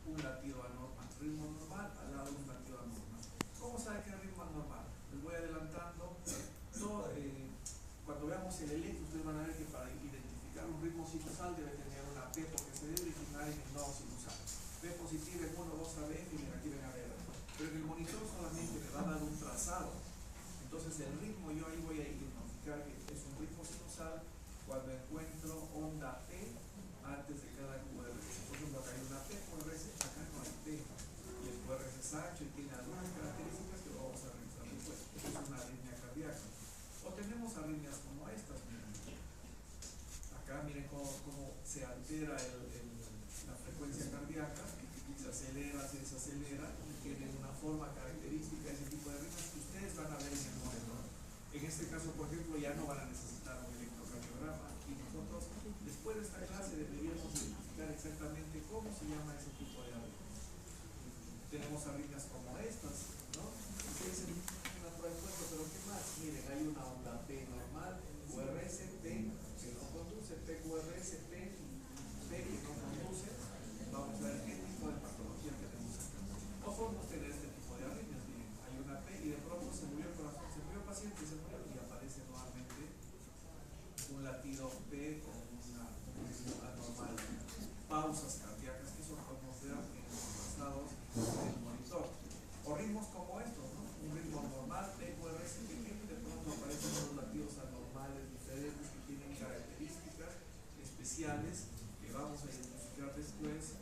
un latido anormal. Ritmo normal al lado de un latido anormal. ¿Cómo sabe que es ritmo anormal? Les voy adelantando. Cuando veamos el electro, ustedes van a ver que para identificar un ritmo sinusal debe tener una P, porque se debe originar en el nodo sinusal. P positiva en 1, 2 a B, y aquí ven a ver. Pero en el monitor solamente me va a dar un trazado. Entonces el ritmo yo ahí voy a identificar que es un ritmo sinusal cuando encuentro onda P antes de cada QRS. Por ejemplo, acá hay una P QRS, acá no hay P. Y el QRS es ancho y tiene algunas características que vamos a revisar después. Esto es una arritmia cardíaca. O tenemos arritmias como estas, miren. Acá miren cómo se altera la frecuencia cardíaca, se acelera, se desacelera, tiene una forma característica, ese tipo de arritmias que ustedes van a ver en el monitor. En este caso, por ejemplo, ya no van a necesitar un electrocardiograma y nosotros, después de esta clase, deberíamos identificar exactamente cómo se llama ese tipo de arritmias. Tenemos arritmias como estas, ¿no? Ustedes dicen, pero ¿qué más? Miren, hay una onda P normal, QRS, P que no conduce, PQRS, P que no conduce. Vamos a ver qué tipo de patología tenemos acá. O podemos tener este tipo de arritmias. Miren, hay una P y de pronto se murió el corazón, se murió el paciente, se murió y aparece nuevamente un latido P con una anormal. Pausas cardíacas, que eso podemos ver en los trazados del monitor. O ritmos como estos, ¿no? Un ritmo normal, PQRS, que de pronto aparecen unos latidos anormales diferentes que tienen características especiales que vamos a identificar después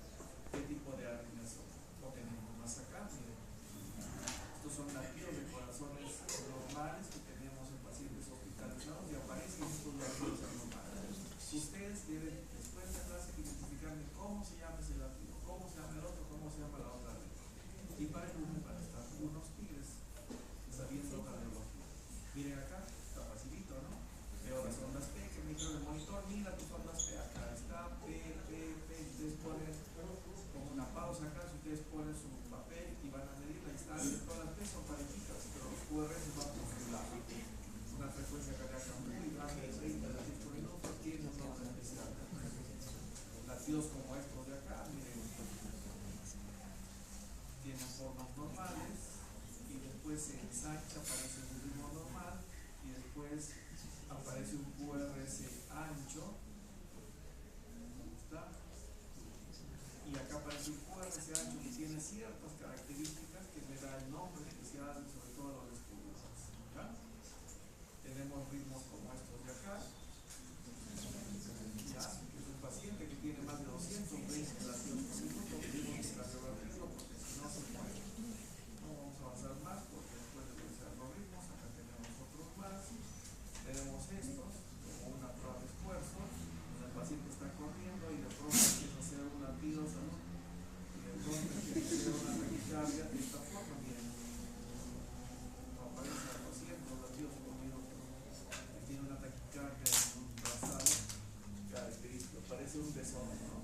qué tipo de arritmias son. Lo tenemos más acá, miren. Estos son latidos de corazones normales que tenemos en pacientes hospitalizados y aparecen estos latidos anormales. Ustedes deben, después de la clase, identificar cómo se llama ese latido, cómo se llama el otro, cómo se llama la otra arritmia. Y para el lunes van a estar unos tigres sabiendo cardiología. Miren acá, está facilito, ¿no? Veo las ondas P que me dijeron el monitor, mira tus ondas P, acá está P, ustedes ponen como una pausa acá, si ustedes ponen su papel y van a medir la distancia, todas las P son parejitas, pero los QRS van por su lado. Una frecuencia cardíaca muy grande de 30 latidos por minuto tiene un nombre especial. Latidos como estos de acá, miren, tienen formas normales y después se ensancha, aparece un ritmo normal y después aparece un QRS ancho. ¿Está? Y acá aparece un QRS ancho que tiene ciertas características que me da el nombre especial y sobre todo los estudios. ¿Ya? Tenemos ritmos como estos de acá. ¿Ya? Que es un paciente que tiene más de 220 latidos por minuto, tenemos que cardiografía porque si no se muere. No vamos a avanzar más porque después de revisar los ritmos, acá tenemos otros más. Tenemos estos como una prueba de esfuerzo, donde el paciente está corriendo y de pronto empieza a hacer un latido, ¿no? Y de pronto empieza a hacer una taquicardia de esta forma, miren. Aparece a 200 latidos por minuto. Tiene una taquicardia en un trazado característico, parece un desorden, ¿no?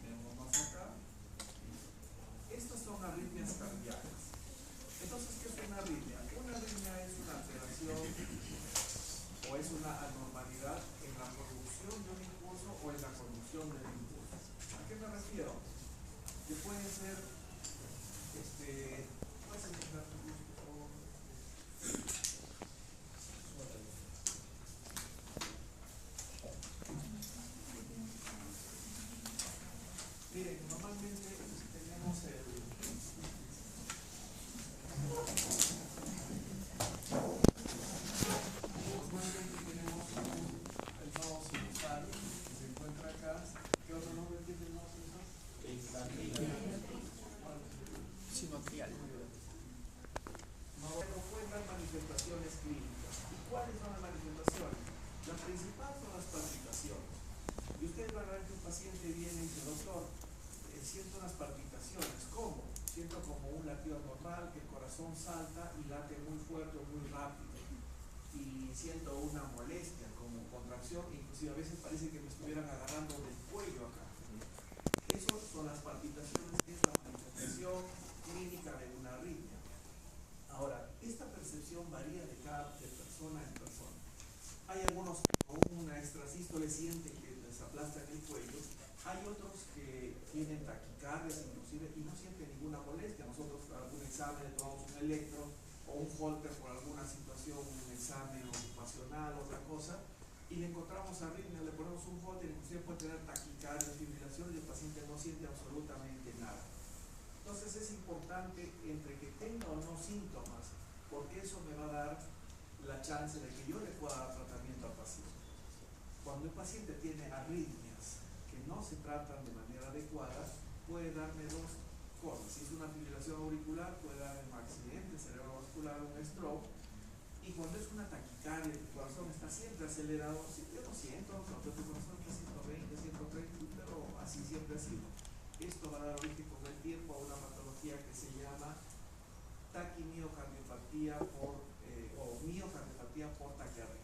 Tenemos más acá. Estas son arritmias cardíacas. Entonces, ¿qué es una arritmia? Una arritmia es una alteración o es una anormalidad en la producción de un impulso o en la conducción del impulso. ¿A qué me refiero? Que puede ser, ¿puedes empezar tu luz, por favor? Miren, normalmente tenemos el nodo sinusal que se encuentra acá. ¿Qué otro nombre tiene el nodo sinusal? Sinoatrial. No encuentran manifestaciones clínicas. ¿Y cuáles son las manifestaciones? La principal son las palpitaciones. Y ustedes van a ver que un paciente viene y dice, doctor, siento unas palpitaciones. ¿Cómo? Siento como un latido normal, que el corazón salta y late muy fuerte o muy rápido. Y siento una molestia, como contracción, inclusive a veces parece que me estuvieran agarrando del cuello acá. Esas son las palpitaciones, que es la manifestación clínica de una arritmia. Ahora, esta percepción varía de persona en persona. Hay algunos que con una extrasístole sienten que les aplastan el cuello Hay otros que tienen taquicardias inclusive y no sienten ninguna molestia. Nosotros para algún examen le tomamos un electro o un Holter por alguna situación, un examen ocupacional, otra cosa, y le encontramos arritmia, le ponemos un Holter, inclusive puede tener taquicardia, fibrilación y el paciente no siente absolutamente nada. Entonces es importante entre que tenga o no síntomas, porque eso me va a dar la chance de que yo le pueda dar tratamiento al paciente. Cuando el paciente tiene arritmias que no se tratan de manera adecuada, puede darme dos cosas. Si es una fibrilación auricular, puede darme un accidente cerebrovascular, un stroke. Y cuando es una taquicardia, el corazón está siempre acelerado, siempre 200, el corazón está 120, 130, pero así siempre ha sido. Esto va a dar origen con el tiempo a una patología que se llama taquimiocardiopatía o miocardiopatía por taquiardia.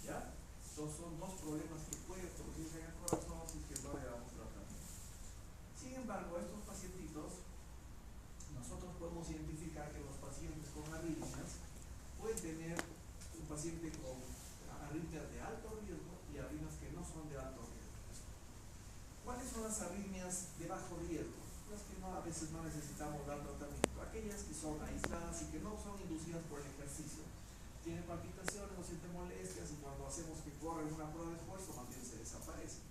¿Ya? Entonces son dos problemas que pueden producirse en el corazón si que no le damos tratamiento. Sin embargo, estos pacientitos, nosotros podemos identificar que los pacientes con arritmias pueden tener un paciente con arritmias de alto riesgo y arritmias que no son de alto riesgo. ¿Cuáles son las arritmias de bajo riesgo? Las que a veces no necesitamos dar tratamiento. Aquellas que son aisladas y que no son inducidas por el ejercicio. Tiene palpitaciones, no siente molestias y cuando hacemos que corren una prueba de esfuerzo, más bien se desaparece.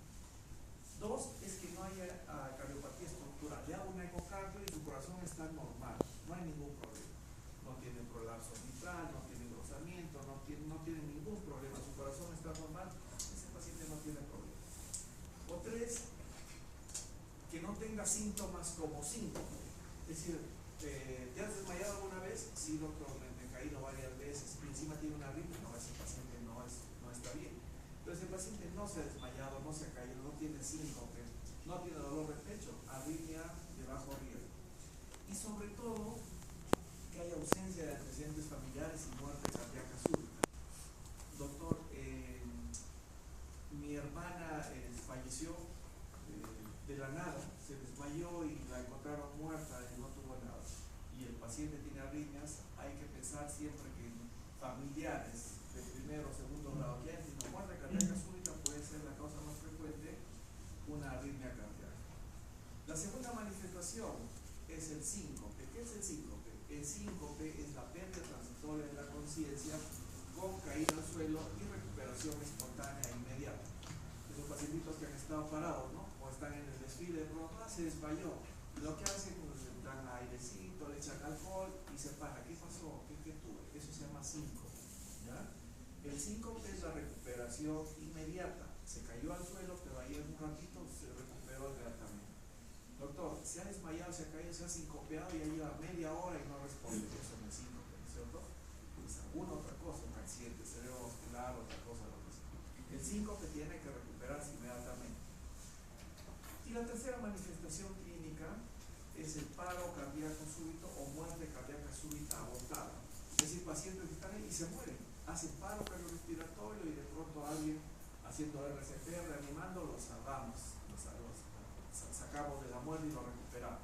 Dos, es que no haya cardiopatía estructural. Le hago un ecocardio y su corazón está normal, no hay ningún problema. No tiene prolapso mitral, no tiene engrosamiento, no tiene ningún problema. Su corazón está normal, ese paciente no tiene problema. O tres, que no tenga síntomas como síntomas. Es decir, ¿te has desmayado alguna vez? Sí, doctor, me he caído varias veces y encima tiene una arritmia. No, ese paciente no está bien. Entonces el paciente no se ha desmayado, no se ha caído, no tiene síncope, no tiene dolor de pecho, arritmia de bajo riesgo. Y sobre todo, que haya ausencia de antecedentes familiares y muerte cardíaca súbita. Doctor, mi hermana falleció de la nada, se desmayó y la encontraron muerta y no tuvo nada. Y el paciente tiene arritmias, hay que pensar siempre que familiares de primero o segundo grado que hayan tenido muerte cardíaca súbita puede ser la causa más frecuente, una arritmia cardíaca. La segunda manifestación es el síncope. ¿Qué es el síncope? El síncope es la pérdida transitoria de la conciencia con caída al suelo y recuperación espontánea e inmediata. Esos pacientitos que han estado parados, ¿no? O están en el desfile de ropa, se desmayó. Y lo que hacen es le dan airecito, le echan alcohol y se para. ¿Qué pasó? ¿Qué tuve? Eso se llama síncope. ¿Ya? El síncope es la recuperación inmediata. Se cayó al suelo, pero ahí en un ratito se recuperó inmediatamente. Doctor, se ha desmayado, se ha caído, se ha sincopeado y ya lleva media hora y no responde. Eso no es síncope, ¿no es cierto? Es alguna otra cosa, un accidente cerebrovascular, otra cosa, lo que sea. El síncope tiene que recuperarse inmediatamente. Y la tercera manifestación clínica es el paro cardíaco súbito o muerte cardíaca súbita abortada. Es decir, pacientes que están ahí y se mueren, hacen paro cardiorrespiratorio y de pronto alguien haciendo RCP, reanimando, los salvamos, los sacamos de la muerte y lo recuperamos.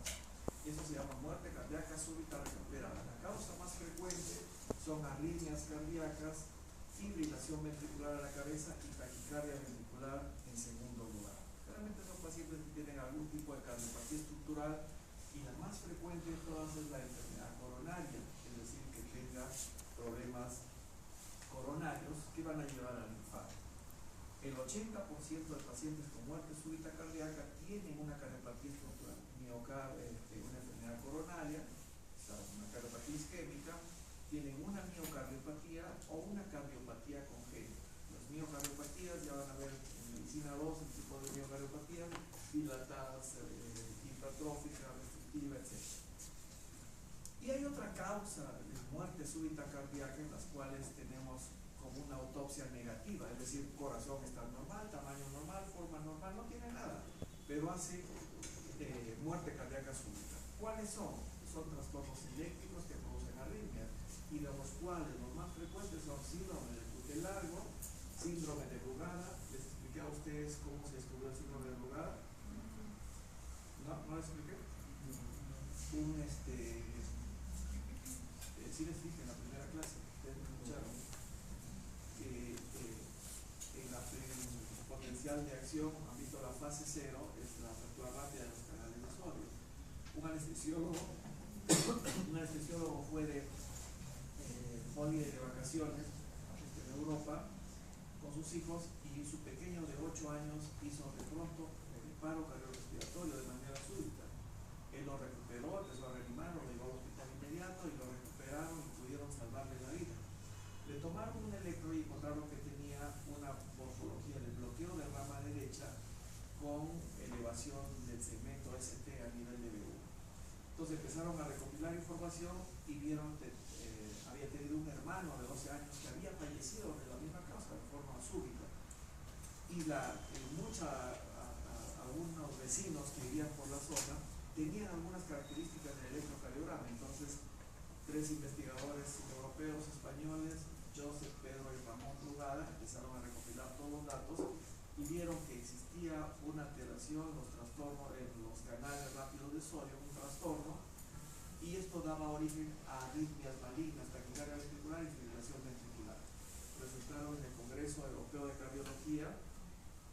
Eso se llama muerte cardíaca súbita recuperada. La causa más frecuente son arritmias cardíacas, fibrilación ventricular a la cabeza y taquicardia ventricular en segundo lugar. Generalmente son pacientes que tienen algún tipo de cardiopatía estructural y la más frecuente de todas es la enfermedad coronaria, es decir, que tenga problemas coronarios que van a llevar al infarto. El 80% de pacientes con muerte súbita cardíaca tienen una cardiopatía estructural, una enfermedad coronaria, o sea, una cardiopatía isquémica, tienen una miocardiopatía o una cardiopatía congénita. Las miocardiopatías ya van a ver en medicina 2 el tipo de miocardiopatía, dilatadas, hipertrófica, restrictiva, etc. Y hay otra causa de muerte súbita cardíaca en las cuales tenemos como una autopsia negativa, es decir, corazón está normal, tamaño normal, forma normal, no tiene nada, pero hace muerte cardíaca súbita. ¿Cuáles son? Son trastornos eléctricos que producen arritmias y de los cuales los más frecuentes son síndrome del cutis largo, síndrome de Brugada. ¿Les expliqué a ustedes cómo se descubrió el síndrome de Brugada? ¿No les expliqué? Sí les dije en la primera clase, ustedes me escucharon, en potencial de acción, han visto la la fase 0 es la fractura rápida de los canales de sodio. Un anestesiólogo fue de holiday de vacaciones en Europa con sus hijos y su pequeño de 8 años hizo de pronto el paro cardiorrespiratorio de manera súbita. Él lo recuperó, empezó a reanimar, lo llevó al hospital inmediato y lo recuperaron y pudieron salvarle la vida. Le tomaron un electro y encontraron que tenía una morfología de bloqueo de rama derecha con elevación del segmento ST a nivel de B1. Entonces empezaron a recopilar información y vieron que había tenido un hermano de 12 años que había fallecido de la misma causa de forma súbita. Y algunos vecinos que vivían por la zona tenían algunas características del electrocardiograma. Entonces, 3 investigadores europeos, españoles, Joseph, Pedro y Ramón Brugada, empezaron a recopilar todos los datos y vieron que existía una alteración en los trastornos en los canales rápidos de sodio, un trastorno, y esto daba origen a arritmias malignas, taquicardia ventricular y fibrilación ventricular. Presentaron en el Congreso Europeo de Cardiología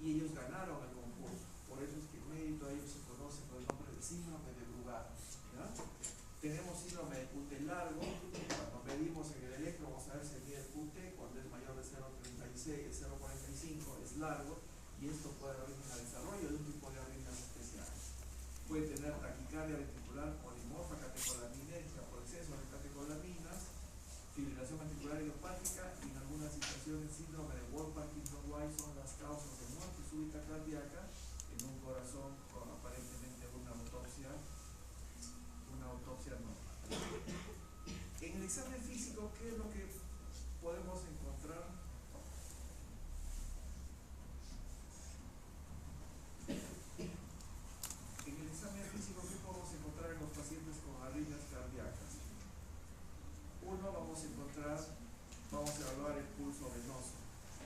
y ellos ganaron el concurso. Por eso es que en mérito a ellos se conoce con el nombre de síndrome de Brugada. Tenemos síndrome de QT largo. Cuando medimos en el electro vamos a ver si mide el QT, cuando es mayor de 0,36, 0,45 es largo, y esto puede dar origen al desarrollo de un tipo de arritmias especiales. Puede tener taquicardia ventricular polimorfa, catecolaminergia por exceso de catecolaminas, fibrilación ventricular idiopática, y en algunas situaciones síndrome de Wolff-Parkinson-White son las causas de muerte súbita cardíaca en un corazón con aparentemente una autopsia normal. En el examen físico, ¿qué es lo que podemos encontrar? En el examen físico, ¿qué podemos encontrar en los pacientes con arritmias cardíacas? Uno, vamos a evaluar el pulso venoso.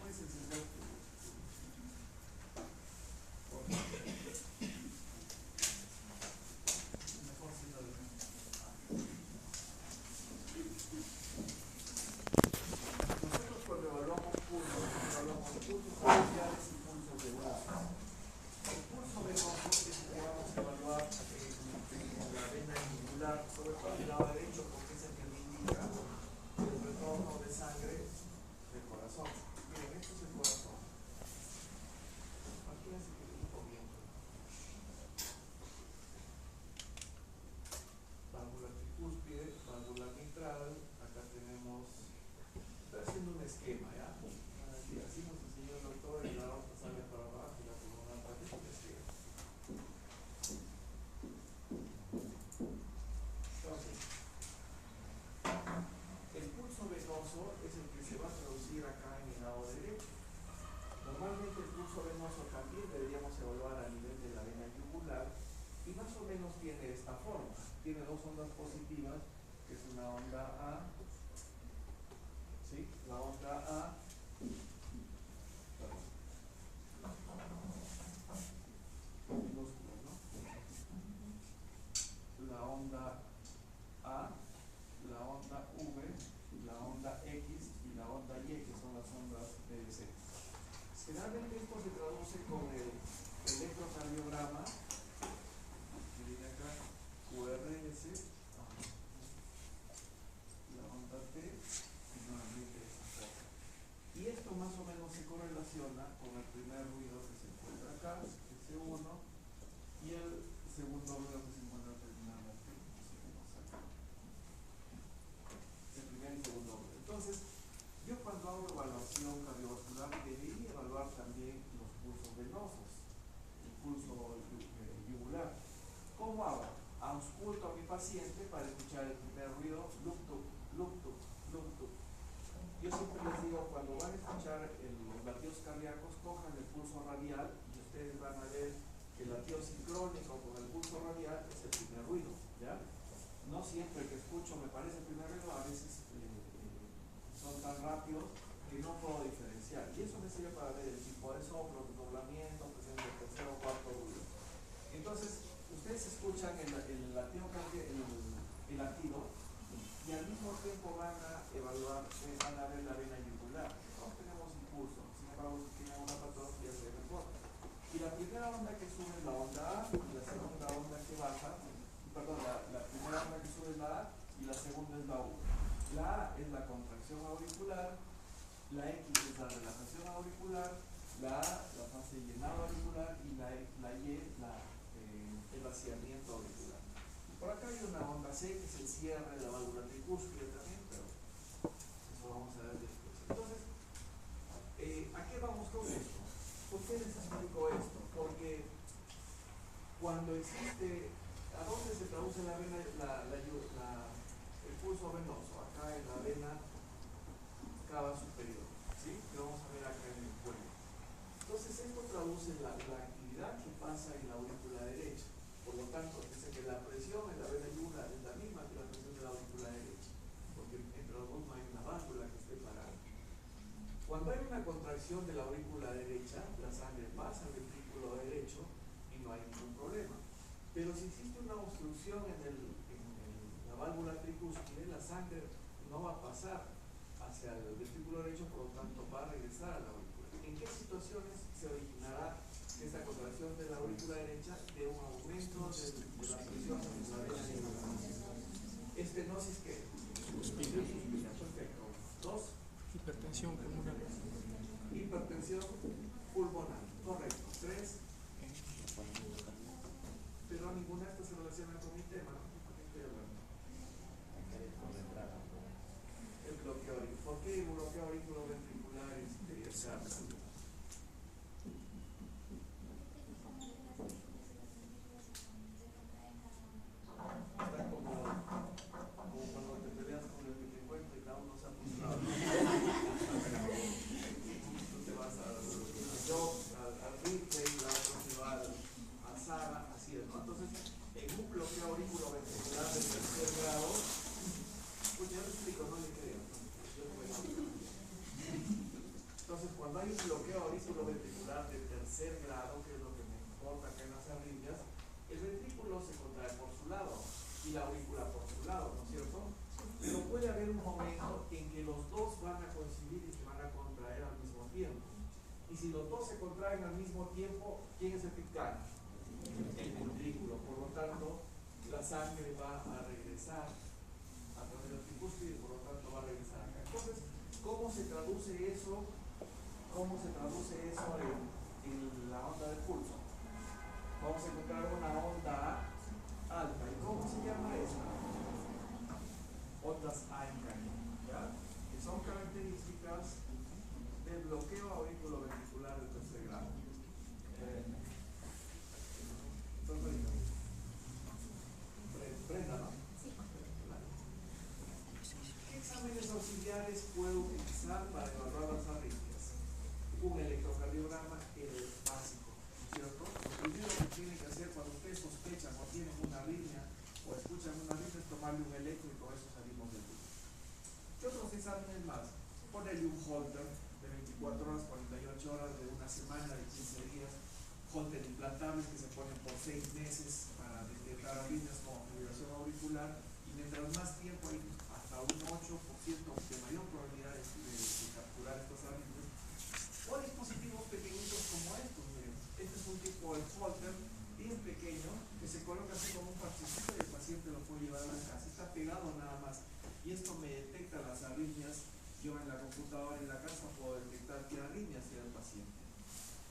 Puedes encender mejor señal de nosotros cuando evaluamos pulsos iniciales y pulsos venosos. El pulso venoso es el que vamos a evaluar en la vena yugular, sobre todo el lado derecho, porque es el que me indica el retorno de sangre del corazón. Miren, esto es el corazón. Imagínense que dibujo bien. Válvula tricúspide, válvula mitral, acá tenemos, estoy haciendo un esquema, ¿ya? Así nos enseñó el doctor, y la aorta sale para abajo y la pulmonar para arriba, un esquema. Entonces, el pulso venoso es el que se va a traducir acá en el lado derecho. Normalmente el pulso venoso también deberíamos evaluar a nivel de la vena yugular y más o menos tiene esta forma. Tiene 2 ondas positivas, que es una onda A, ¿sí? La onda A, minúscula, ¿no? La onda A, la onda V, la onda X y la onda Y, que son las ondas BDC. Generalmente esto se traduce con el electrocardiograma, que viene acá, QRS, la onda T, y nuevamente esta forma. Y esto más o menos se correlaciona con el primer ruido que se encuentra acá, S1, y el segundo ruido que se encuentra terminalmente, el primer y segundo ruido. Entonces, yo cuando hago evaluación cardiovascular debería evaluar también los pulsos venosos, el pulso yugular. ¿Cómo hago? Ausculto a mi paciente para escuchar el primer ruido, luctuc, luctuc, luctuc. Yo siempre les digo, cuando van a escuchar los latidos cardíacos, cojan el pulso radial y ustedes van a ver que el latido sincrónico con el pulso radial es el primer ruido, ¿ya? No siempre que escucho me parece el primer ruido, a veces son tan rápidos que no puedo diferenciar. Y eso me sirve para ver el tipo de soplo, el doblamiento, presencia del tercer o cuarto ruido. Entonces, ustedes escuchan el latido el latido, y al mismo tiempo van a evaluar, van a ver la vena yugular. Todos tenemos impulso, sin embargo, si tienen una patología se reporta. Y la primera onda que sube es la onda A y la segunda onda que baja, perdón, la primera onda que sube es la A y la segunda es la U. La A es la contracción auricular, la X es la relajación auricular, la A la fase de llenado auricular y la Y el vaciamiento auricular. Por acá hay una onda C que es el cierre de la válvula tricúspide también, pero eso vamos a ver después. Entonces, ¿a qué vamos con esto? ¿Por qué les explico esto? Porque cuando existe, ¿a dónde se traduce la vena, el pulso venoso? Acá en la vena cava superior, ¿sí? Que vamos a ver acá en el cuello. Entonces esto traduce la actividad que pasa en la aurícula derecha. Por lo tanto, dice que la presión en la vena yugula es la misma que la presión de la aurícula derecha, porque entre los dos no hay una válvula que esté parada. Cuando hay una contracción de la aurícula derecha, la sangre pasa al ventrículo derecho y no hay ningún problema. Pero si existe una obstrucción en la válvula tricúspide, la sangre no va a pasar hacia el ventrículo derecho, por lo tanto va a regresar a la aurícula. ¿En qué situaciones se originará esta contracción de la aurícula derecha de un aumento de la presión en la vena yugula? Estenosis, ¿qué? Suspira. Perfecto. 2. Hipertensión pulmonar. Hipertensión pulmonar. Correcto. 3. Pero ninguna de estas se relaciona con mi tema, ¿no? ¿Por qué estoy hablando? El bloqueo auricular. ¿Por qué el bloqueo auriculoventricular externo? Está como cuando te peleas con el que te cuento y cada uno se ha frustrado. Tú te vas al Ripley, la otra se va a Sara, así es, ¿no? Entonces, en un bloqueo auriculoventricular de tercer grado, pues ya lo explico, no le creo. Entonces, cuando hay un bloqueo auriculoventricular de tercer grado, que es lo que me importa acá en las arritmias, el ventrículo se contrae por su lado y la aurícula por su lado, ¿no es cierto? Pero puede haber un momento en que los dos van a coincidir y se van a contraer al mismo tiempo. Y si los dos se contraen al mismo tiempo, ¿quién es el que gana? El ventrículo. Por lo tanto, la sangre va a regresar a través del tricúspide y por lo tanto va a regresar acá. Entonces, ¿cómo se traduce eso? ¿Cómo se traduce eso en la onda del pulso? Vamos a encontrar una onda alta. ¿Y cómo se llama esta? Ondas AICA, ¿ya? Que son características del bloqueo auriculoventricular de tercer grado. Brenda, ¿no? Sí. ¿Qué exámenes auxiliares puedo utilizar para evaluar las arritmias? Un electrocardiograma básico, ¿cierto? Lo primero que tienen que hacer cuando ustedes sospechan o tienen una arritmia o escuchan una arritmia es tomarle un electro y con eso salimos del grupo. ¿Qué otros exámenes más? Ponerle un holter de 24 horas, 48 horas, de una semana, de 15 días, holter implantables que se ponen por 6 meses para detectar arritmias como fibrilación auricular, y mientras más tiempo hay hasta un 8% de mayor probabilidad de capturar estas arritmias, o dispositivos pequeñitos como estos. Miren. Este es un tipo de holter bien pequeño que se coloca así como un parchecito y el paciente lo puede llevar a la casa, está pegado nada más, y esto me detecta las arritmias. Yo en la computadora en la casa puedo detectar qué arritmias tiene el paciente.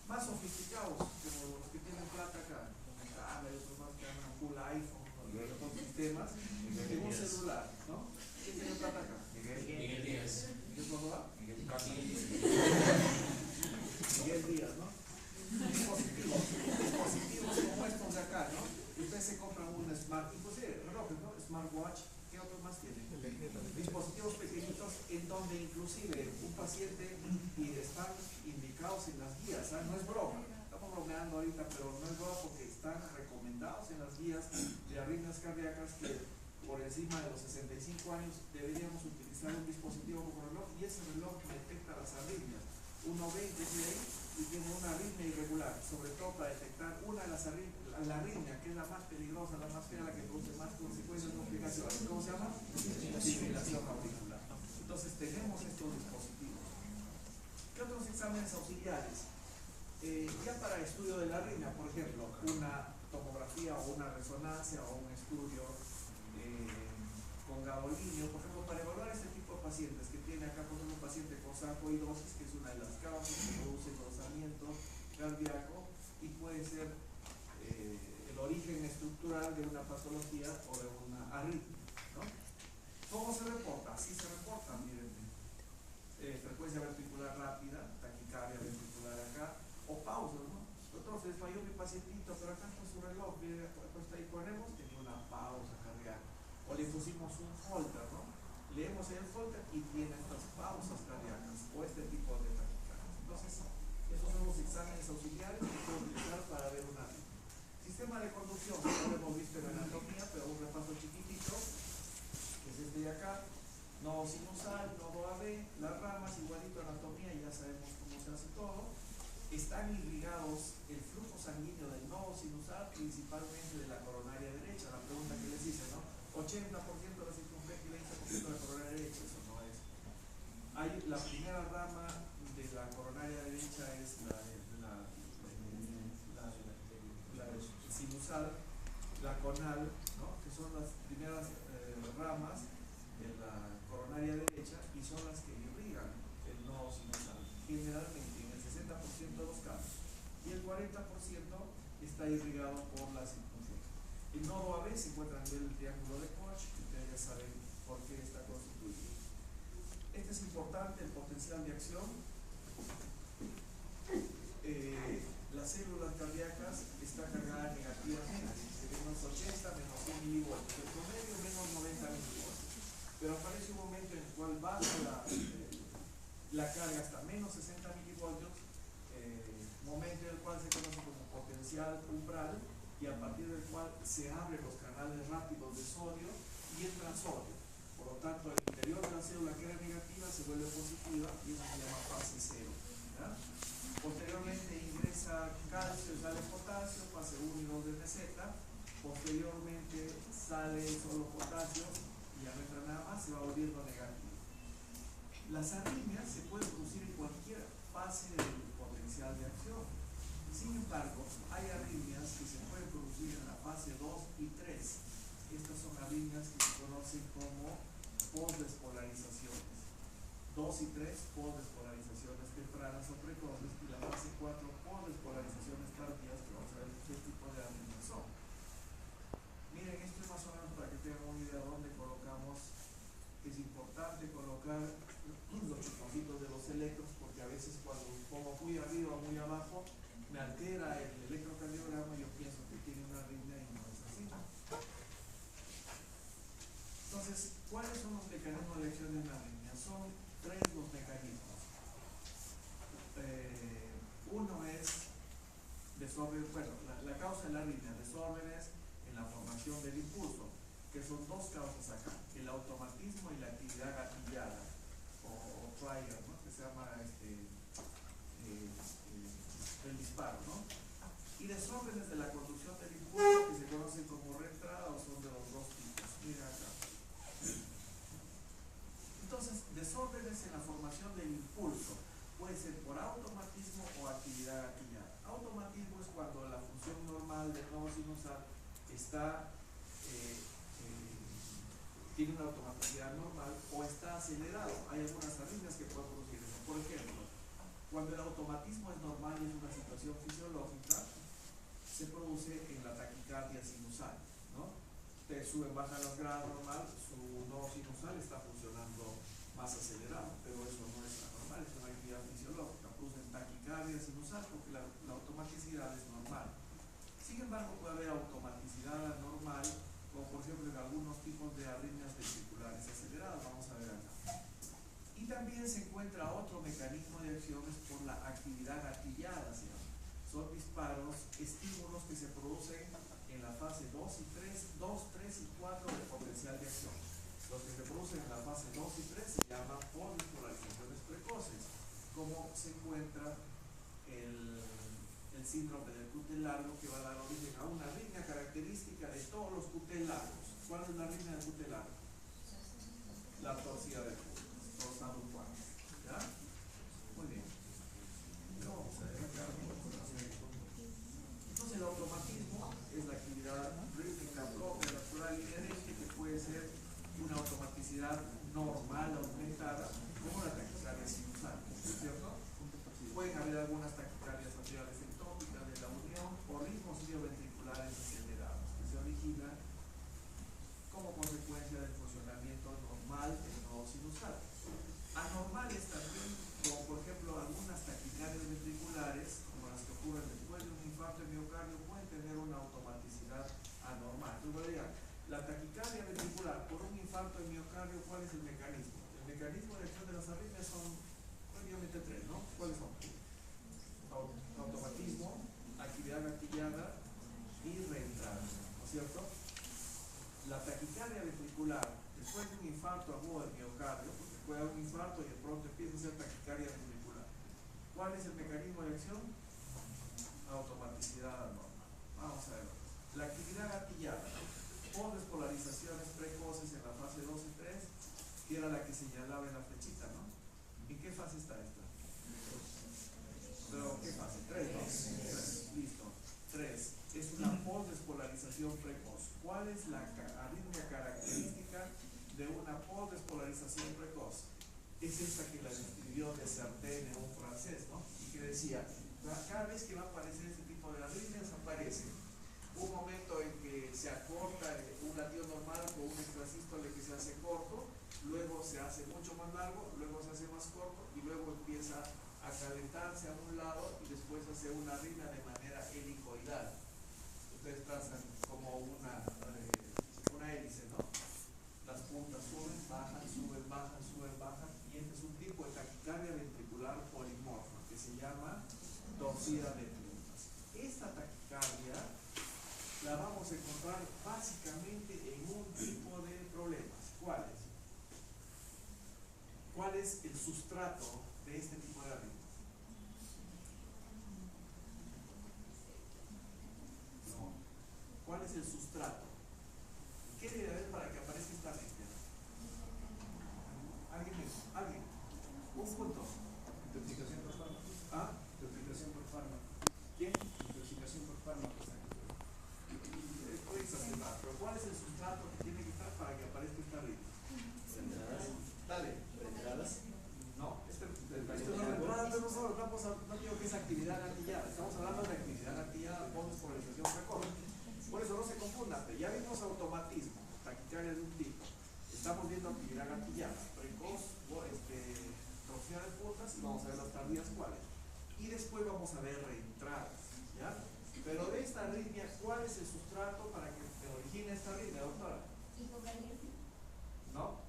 Más sofisticados, como los que tienen plata acá, como Cámara y otros más que andan full iPhone y otros sistemas, en un celular, ¿no? ¿Quién tiene plata acá? Miguel Díaz. ¿Quién no va? Miguel Díaz, ¿no? Dispositivos como estos de acá, ¿no? Y ustedes se compran un smart, inclusive relojes, ¿no? Smartwatch. ¿Qué otros más tienen? Dispositivos pequeñitos en donde inclusive un paciente y están indicados en las guías, ¿sabes? No es broma, estamos bromeando ahorita, pero no es broma porque están recomendados en las guías de arritmias cardíacas que por encima de los 65 años deberíamos utilizar un dispositivo como reloj, y ese reloj detecta las arritmias. Uno ve que y tiene una arritmia irregular, sobre todo para detectar una de las arritmias, la arritmia, que es la más peligrosa, la más fea, la que produce más consecuencias y complicaciones. ¿Cómo se llama? Fibrilación auricular. Entonces tenemos estos dispositivos. ¿Qué otros exámenes auxiliares? Ya para estudio de la arritmia, por ejemplo, una tomografía o una resonancia o un estudio con gadolinio, por ejemplo, para evaluar este tipo de pacientes que tiene acá, por ejemplo, un paciente con sarcoidosis, que es una de las causas que produce engrosamiento cardíaco y puede ser el origen estructural de una patología o de una arritmia, ¿no? ¿Cómo se reporta? Así se reporta, miren, frecuencia ventricular rápida, taquicardia ventricular acá, o pausas, ¿no? Entonces desmayó mi pacientito, pero acá está su reloj, mire, pues ahí ponemos, tenía una pausa cardíaca, o le pusimos un holter, ¿no? Leemos el holter y tiene estas pausas cardíacas, o este tipo de taquicardias. Entonces, esos son los exámenes auxiliares que puedo utilizar para ver una arritmia. Sistema de conducción, no lo hemos visto en anatomía, pero un repaso chiquitito, que es este de acá. Nodo sinusal, nodo AB, las ramas, igualito anatomía, ya sabemos cómo se hace todo. Están irrigados el flujo sanguíneo del nodo sinusal, principalmente de la coronaria derecha. La pregunta que les hice, ¿no? 80% de la circunferencia y 20% de la coronaria derecha, eso no es. Hay la primera rama de la coronaria derecha es la sinusal, la conal, ¿no? Que son las primeras ramas de la coronaria derecha y son las que irrigan el nodo sinusal, generalmente en el 60% de los casos, y el 40% está irrigado por la circunferencia. El nodo AB se encuentra a nivel del triángulo de Koch, ustedes ya saben por qué está constituido. Este es importante, el potencial de acción. Las células cardíacas están cargadas negativamente, de menos 80, menos 100 milivoltios, el promedio menos 90 milivoltios. Pero aparece un momento en el cual baja la carga hasta menos 60 milivoltios, momento en el cual se conoce como potencial umbral, y a partir del cual se abren los canales rápidos de sodio y entra sodio. Por lo tanto, el interior de la célula que era negativa se vuelve positiva y eso se llama fase cero, ¿ya? Posteriormente ingresa calcio y sale potasio, fase 1 y 2 de meseta. Posteriormente sale solo potasio y ya no entra nada más, se va volviendo negativo. Las arritmias se pueden producir en cualquier fase del potencial de acción. Sin embargo, hay arritmias que se pueden producir en la fase 2 y 3. Estas son arritmias que se conocen como postdespolarizaciones. 2 y 3, postdespolarizaciones tempranas o precoces, y la fase 4, postdespolarizaciones tardías, que vamos a ver qué tipo de arritmias son. Miren, esto es más o menos para que tengan una idea de dónde colocamos. Es importante colocar los chuponcitos de los electros, porque a veces cuando pongo muy arriba o muy abajo, me altera el electrocardiograma y yo pienso que tiene una arritmia y no es así. Entonces, ¿cuáles son los mecanismos de acción de una arritmia? Son 3 los mecanismos. Uno es desorden, bueno, la causa de la arritmia, desórdenes en la formación del impulso, que son 2 causas acá, el automatismo y la actividad gatillada, o trigger, ¿no? Que se llama el disparo, ¿no? Y desórdenes de la conducción del impulso, que se conocen como reentrada, o son de los 2 tipos. Mira acá. Entonces, desórdenes en la formación del impulso puede ser por automatismo o actividad gatillada. Automatismo es cuando la función normal del nodo sinusal está tiene una automaticidad normal o está acelerado. Hay algunas arritmias que pueden producir eso. Por ejemplo, cuando el automatismo es normal y es una situación fisiológica, se produce en la taquicardia sinusal, ¿no? Te suben, bajan las gradas normal, su nodo sinusal está funcionando más acelerado, pero eso no es anormal, es una actividad fisiológica. Producen taquicardia sinusal porque la automaticidad es normal. Sin embargo, puede haber automaticidad anormal, como por ejemplo en algunos tipos de arritmias ventriculares aceleradas, vamos a ver acá. Y también se encuentra otro mecanismo de acciones por la actividad gatillada, ¿sí? Son disparos, estímulos que se producen en la fase 2 y 3, 2, 3 y 4 del potencial de acción. Los que se producen en la fase 2 y 3 se llaman postdespolarizaciones precoces, como se encuentra el síndrome del QT largo, que va a dar origen a una arritmia característica de todos los QT largos. ¿Cuál es la arritmia del QT largo? La torcida del QT, torsado 4. ¿Ya? Muy bien. Vamos a ver acá. normal aumentada como la taquicardia sinusal, ¿cierto? Pueden haber algunas taquicardias atriales ectópicas de la unión o ritmos idioventriculares acelerados que se originan como consecuencia del funcionamiento normal del nodo sinusal. Anormales también, como por ejemplo algunas taquicardias ventriculares, como las que ocurren después de un infarto de miocardio, pueden tener una automaticidad anormal. Entonces, la taquicardia ventricular por un infarto de miocardio, ¿cuál es el mecanismo? El mecanismo de acción de las arritmias son prácticamente tres, ¿no? ¿Cuáles son? Automatismo, actividad gatillada y reentrada, ¿no es cierto? La taquicardia ventricular, después de un infarto agudo del miocardio, porque puede haber un infarto y de pronto empieza a ser taquicardia ventricular. ¿Cuál es el mecanismo de acción? Automaticidad anormal. Vamos a ver. La actividad gatillada, por despolarizaciones precoces en la fase 2 y 3, que era la que señalaba en la flechita, ¿no? ¿En qué fase está esta? ¿Pero qué fase? 3, ¿no? 3. Listo. 3. Es una posdespolarización precoz. ¿Cuál es la arritmia característica de una posdespolarización precoz? Es esta que la describió Desartene, un francés, ¿no? Y que decía, cada vez que va a aparecer este tipo de arritmias, aparece un momento en que se acorta un latido normal con un extrasístole que se hace corto, luego se hace mucho más largo, luego se hace más corto y luego empieza a calentarse a un lado y después hace una arritmia de manera helicoidal. Ustedes trazan como una hélice, ¿no? Las puntas suben, bajan, y este es un tipo de taquicardia ventricular polimorfa que se llama torcida de puntas. Esta taquicardia la vamos a encontrar básicamente en un tipo de problemas. ¿Cuáles? ¿Cuál es el sustrato de este tipo de arritmias? No. ¿Cuál es el sustrato? ¿Qué debe haber para que aparezca esta arritmia? ¿Alguien? Un punto. Intoxicación por fármaco. ¿Ah? Intoxicación por fármaco. ¿Quién? Intoxicación por fármaco. Pero ¿cuál es el sustrato que tiene que estar para que aparezca esta arritmia? Dale. No, esto no es entrada, pero no digo que es actividad gatillada, estamos hablando de actividad gatillada con despolarización precoz. Por eso no se confundan, ya vimos automatismo, taquicardia de un tipo, estamos viendo actividad gatillada, precoz, torcida de puntas, y vamos a ver las tardías cuáles. Y después vamos a ver reentradas, ¿ya? Pero de esta arritmia, ¿cuál es el sustrato para que se origine esta arritmia, doctora? ¿No?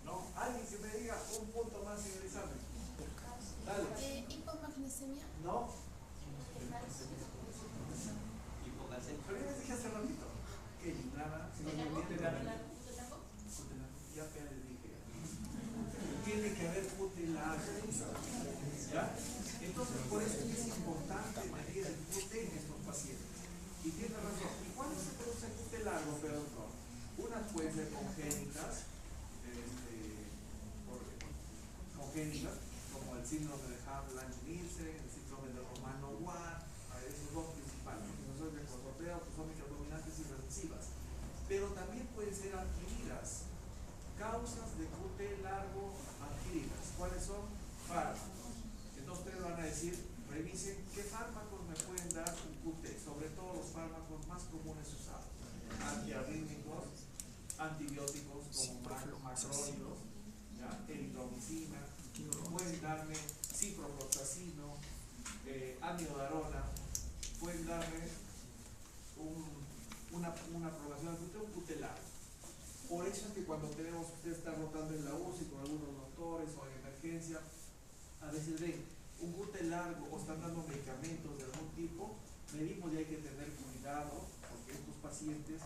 No, alguien que me diga un punto más en el examen. Dale. ¿Hipomagnesemia? No. Pero ya les dije hace ratito. Que nada, si no me viene nada. Ya les dije. Tiene que haber putelago. ¿Ya? Entonces, por eso es importante medir el pute en estos pacientes. Y tiene razón. ¿Y cuándo se produce el putelago, pero no? Unas pueden ser congénitas, como el síndrome de Havelange-Nielsen, el síndrome de Romano-Ward, esos dos principales, que son de cosotea, autosómicas dominantes y recesivas. Pero también pueden ser adquiridas, causas de QT largo adquiridas. ¿Cuáles son? Fármacos. Entonces ustedes van a decir, revisen qué fármacos me pueden dar un QT, sobre todo los fármacos más comunes usados. Antiarrítmicos, antibióticos como macrólidos, eritromicina, pueden darme ciprofloxacino, amiodarona, pueden darme una aprobación de un putelar. Por eso es que cuando tenemos, usted está rotando en la UCI con algunos doctores o en emergencia, a veces ven un QT largo o están dando medicamentos de algún tipo, medimos y hay que tener cuidado porque estos pacientes,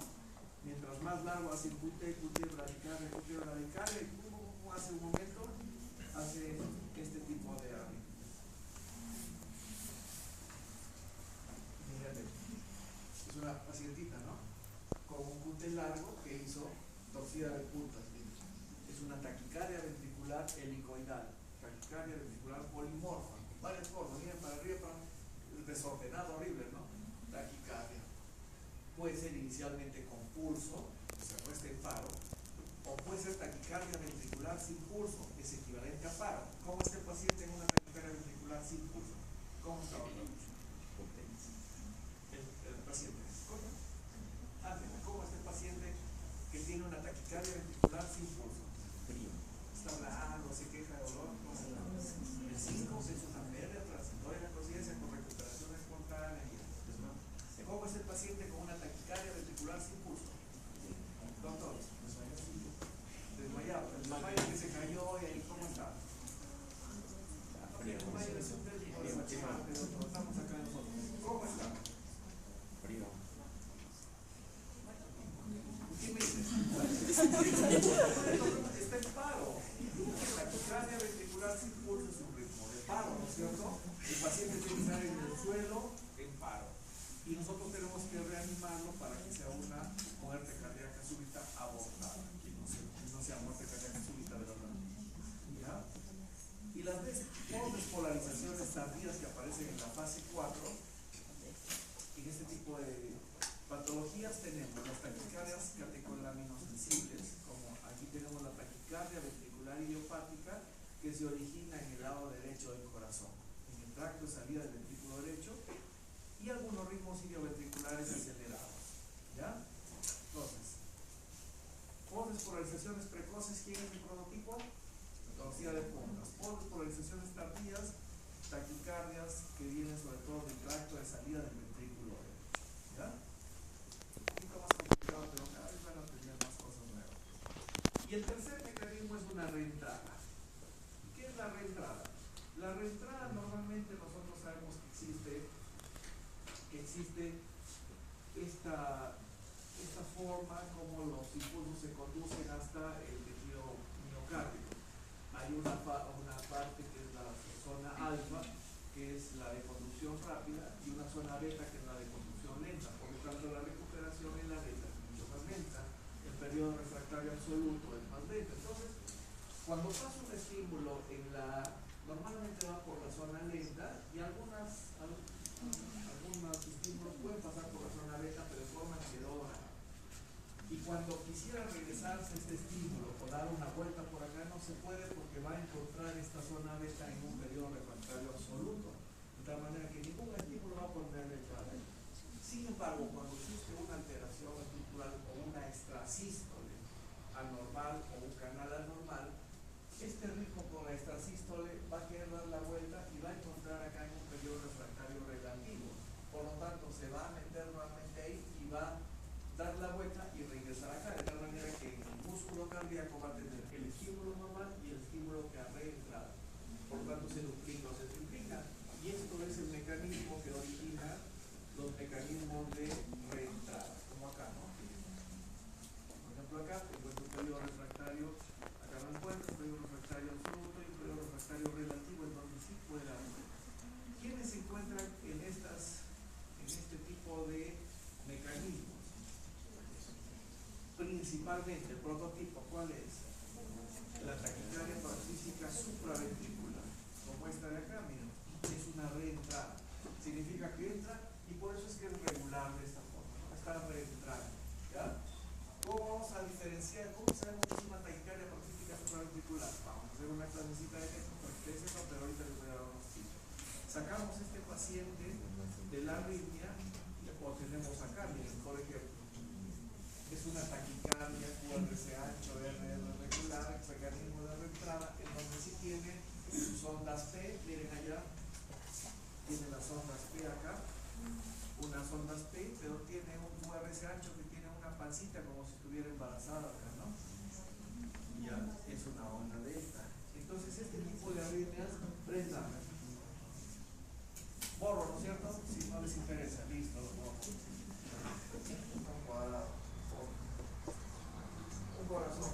mientras más largo hace QT radical, como hace un momento, hace este tipo de arritmia. Fíjate, es una pacientita, ¿no? Con un QT largo que hizo torcida de puntas. Es una taquicardia ventricular helicoidal, taquicardia ventricular polimorfa, varias formas, miren para arriba, desordenado, horrible, ¿no? Taquicardia. Puede ser inicialmente con pulso, se acuesta en paro, o puede ser sin pulso es equivalente a paro. ¿Cómo está el paciente en una taquicardia ventricular sin pulso? ¿Cómo está? El paciente. ¿Cómo está el paciente que tiene una taquicardia ventricular sin pulso? Está hablando, se queja de dolor. El síncope es una pérdida transitoria de la conciencia con recuperación espontánea. ¿Cómo es el paciente con una taquicardia ventricular sin pulso? Doctor, desmayado. El desmayo que se cayó y ahí, ¿cómo está? El desmayo es un técnico de machimate, doctor. Estamos acá nosotros. ¿Cómo está? ¿Qué me dice? Está en paro. La taquicardia ventricular sin pulso es un ritmo de paro, ¿no es cierto? El paciente tiene que estar en el suelo en paro. Y nosotros tenemos que reanimarlo para que sea una muerte cardíaca súbita abortada. Y no sea muerte cardíaca súbita de verdad. ¿Ya? Y las despolarizaciones tardías que aparecen en la fase 4, en este tipo de patologías tenemos las taquicardias catecolamiноsensibles, como aquí tenemos la taquicardia ventricular idiopática, que se origina en el lado derecho del corazón, en el tracto de salida del ventrículo derecho, y algunos ritmos idioventriculares acelerados. ¿Ya? Entonces, postdespolarizaciones precoces, ¿quién es el prototipo? Patología de puntas. Postdespolarizaciones tardías, taquicardias que vienen sobre todo del tracto de salida del ventrículo derecho. ¿Ya? Un poquito más complicado, pero cada vez van a aprender más cosas nuevas. Y el tercer mecanismo es una reentrada. ¿Qué es la reentrada? La reentrada normalmente nosotros sabemos que existe esta forma como los impulsos se conducen hasta el tejido miocárdico. Hay una parte que es la zona alfa, que es la de conducción rápida, y una zona beta, que es la de conducción lenta. Por lo tanto, la recuperación en la beta es mucho más lenta. El periodo refractario absoluto es más lento. Entonces, cuando pasa un estímulo normalmente va por la zona lenta, y algunos estímulos pueden pasar por la zona beta, pero de forma quedora. Y cuando quisiera regresarse este estímulo o dar una vuelta por acá, no se puede, porque va a encontrar esta zona beta en un periodo refractario absoluto, de tal manera que ningún estímulo va a poder entrar ahí. Sin embargo, cuando existe una alteración estructural o una extrasístole anormal o un canal anormal, este ritmo con la extrasístole va a querer dar la vuelta y va a encontrar acá en un periodo refractario relativo. Por lo tanto, se va a meter nuevamente ahí y va a dar la vuelta y regresar acá, de tal manera que el músculo cardíaco va a tener el estímulo normal y el estímulo que ha reentrado. Por lo tanto, se duplica o se triplica. Y esto es el mecanismo que origina los mecanismos de reentrada, como acá, ¿no? Por ejemplo, acá encuentro un periodo refractario, acá no encuentro un periodo refractario absoluto y un periodo refractario relativo, en donde sí puede haber. ¿Quiénes se encuentran en este tipo de mecanismos? Principalmente, el prototipo, ¿cuál es? La taquicardia paroxística supraventricular, como esta de acá, miren, es una reentrada. Significa que entra, y por eso es que es regular de esta forma, ¿no? Está reentrando. ¿Ya? ¿Cómo vamos a diferenciar? ¿Cómo sabemos que es una taquicardia paroxística supraventricular? Vamos a hacer una clasecita de esto para que ustedes sepan, pero ahorita les voy a dar unos tips. Sacamos este paciente de la arritmia, o tenemos acá, miren, por ejemplo, es una taquicardia QRS ancho, RR regular, mecanismo de reentrada, en donde sí tiene sus ondas P, miren allá, tiene las ondas P acá, unas ondas P, pero tiene un QRS ancho que tiene una pancita como si estuviera embarazada acá, ¿no? Y ya es una onda delta. Entonces este tipo de arritmias, prendan. Borro, ¿no es cierto? Si no les interesa, listo, lo borro. Un cuadrado. Un corazón.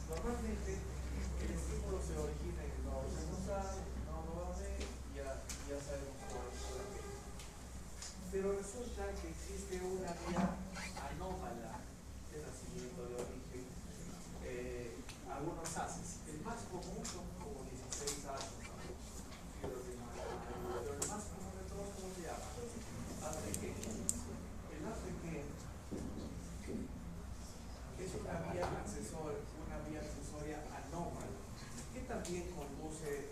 Normalmente el estímulo se origina en el nodo sinusal, nodo AB, y ya sabemos cuál es la B. Pero resulta que existe una vía anómala de nacimiento de origen, algunos haces. El más común son como 16 haces, ¿no? Pero el más común de todos, ¿cómo se llama? Haz pequeño. El haz pequeño es un una vía accesoria anómala, que también conduce